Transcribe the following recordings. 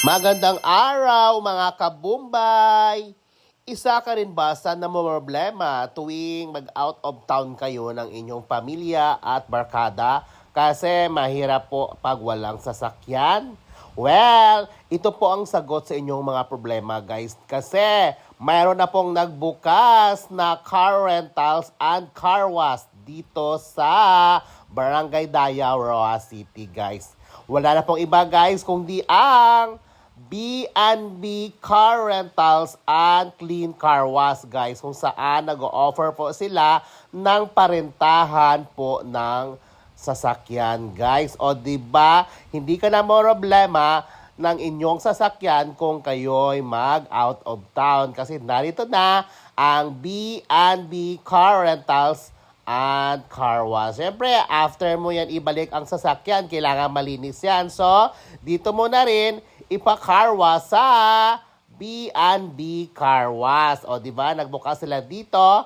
Magandang araw mga kabumbay! Isa ka rin ba sa namomroblema tuwing mag-out of town kayo ng inyong pamilya at barkada kasi mahirap po pag walang sasakyan? Well, ito po ang sagot sa inyong mga problema guys kasi mayroon na pong nagbukas na car rentals and car wash dito sa Barangay Daya, Roa City guys. Wala na pong iba guys kundi ang B&B Car Rentals and Clean Car Wash guys, kung saan nag-o-offer po sila ng parentahan po ng sasakyan guys. O di ba hindi ka na problema ng inyong sasakyan kung kayo'y mag-out of town kasi narito na ang B&B Car Rentals and car wash. Siyempre, after mo yan ibalik ang sasakyan, kailangan malinis yan. So, dito mo na rin ipa-car wash sa B&B Car Wash. O, di ba? Nagbukas sila dito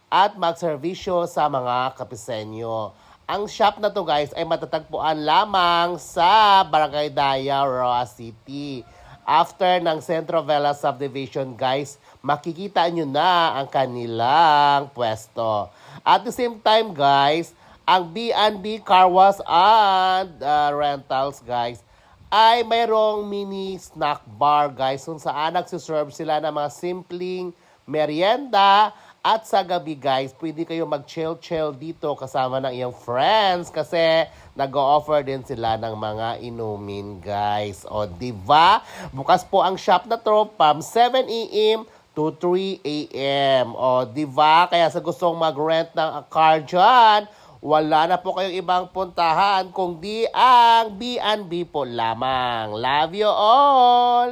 at magservisyo sa mga kapisenyo. Ang shop na to guys ay matatagpuan lamang sa Barangay Daya, Roa City. After ng Centro Vela Subdivision guys, makikita nyo na ang kanilang pwesto. At the same time guys, ang B&B Car Wash and Rentals guys, ay mayroong mini snack bar guys kung saan nagsiserve sila ng mga simpleng merienda at sa gabi guys, pwede kayo mag-chill-chill dito kasama ng iyong friends kasi nag-o-offer din sila ng mga inumin guys. O diba? Bukas po ang shop na to from 7 a.m. to 3 a.m. O diba? Kaya sa gustong mag-rent ng car dyan, wala na po kayong ibang puntahan kundi ang B&B po lamang. Love you all!